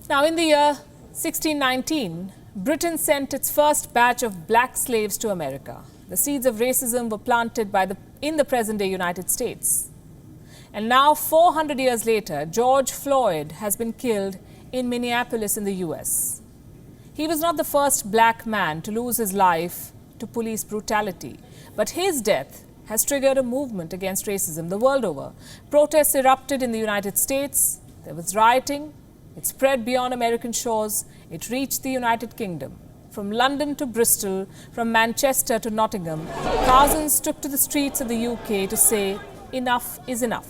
Now, in the year 1619, Britain sent its first batch of black slaves to America. The seeds of racism were planted in the present-day United States. And now, 400 years later, George Floyd has been killed in Minneapolis in the US. He was not the first black man to lose his life to police brutality, but his death has triggered a movement against racism the world over. Protests erupted in the United States. There was rioting. It spread beyond American shores. It reached the United Kingdom. From London to Bristol, from Manchester to Nottingham, thousands took to the streets of the UK to say, enough is enough.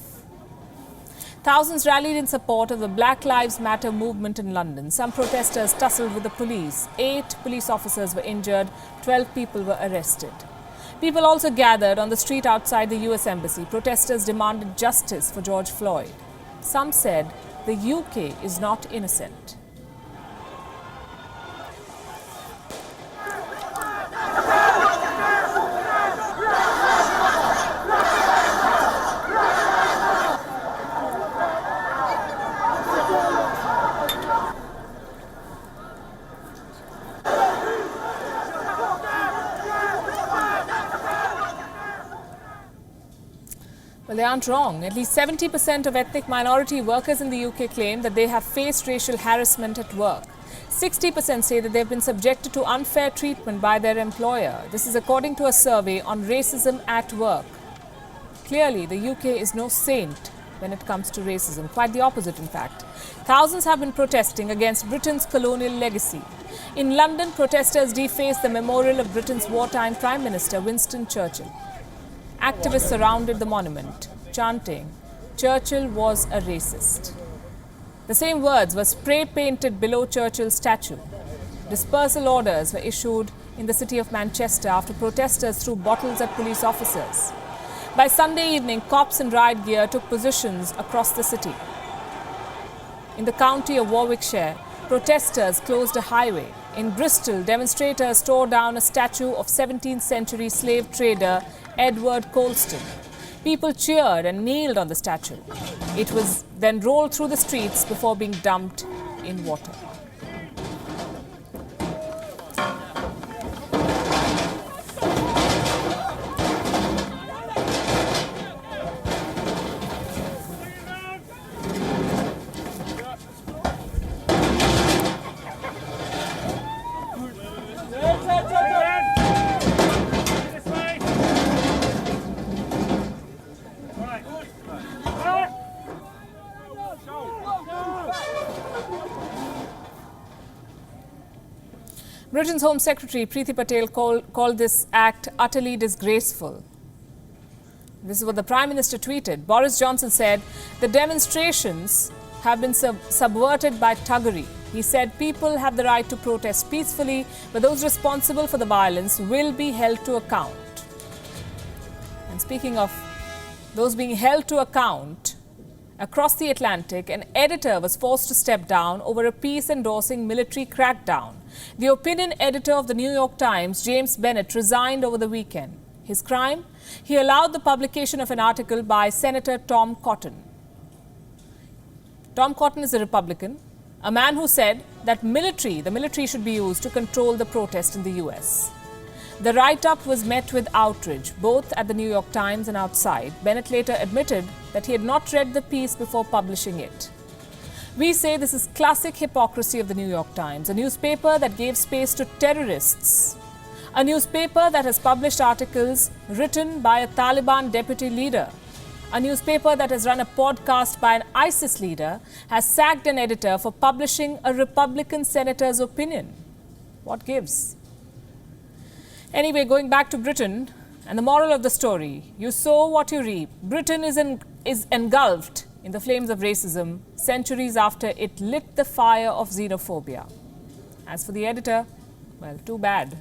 Thousands rallied in support of the Black Lives Matter movement in London. Some protesters tussled with the police. 8 police officers were injured. 12 people were arrested. People also gathered on the street outside the US Embassy. Protesters demanded justice for George Floyd. Some said the UK is not innocent. Well, they aren't wrong. At least 70% of ethnic minority workers in the UK claim that they have faced racial harassment at work. 60% say that they've been subjected to unfair treatment by their employer. This is according to a survey on racism at work. Clearly, the UK is no saint when it comes to racism. Quite the opposite, in fact. Thousands have been protesting against Britain's colonial legacy. In London, protesters defaced the memorial of Britain's wartime Prime Minister, Winston Churchill. Activists surrounded the monument, chanting, "Churchill was a racist." The same words were spray-painted below Churchill's statue. Dispersal orders were issued in the city of Manchester after protesters threw bottles at police officers. By Sunday evening, cops in riot gear took positions across the city. In the county of Warwickshire, protesters closed a highway. In Bristol, demonstrators tore down a statue of 17th century slave trader Edward Colston. People cheered and kneeled on the statue. It was then rolled through the streets before being dumped in water. Britain's Home Secretary Priti Patel called this act utterly disgraceful. This is what the Prime Minister tweeted. Boris Johnson said, "The demonstrations have been subverted by thuggery." He said, "People have the right to protest peacefully, but those responsible for the violence will be held to account." And speaking of those being held to account, across the Atlantic, an editor was forced to step down over a piece endorsing military crackdown. The opinion editor of the New York Times, James Bennett, resigned over the weekend. His crime? He allowed the publication of an article by Senator Tom Cotton. Tom Cotton is a Republican, a man who said that the military should be used to control the protest in the US. The write-up was met with outrage, both at the New York Times and outside. Bennett later admitted that he had not read the piece before publishing it. We say this is classic hypocrisy of the New York Times, a newspaper that gave space to terrorists, a newspaper that has published articles written by a Taliban deputy leader, a newspaper that has run a podcast by an ISIS leader, has sacked an editor for publishing a Republican senator's opinion. What gives? Anyway, going back to Britain, and the moral of the story, you sow what you reap. Britain is engulfed in the flames of racism centuries after it lit the fire of xenophobia. As for the editor, well, too bad.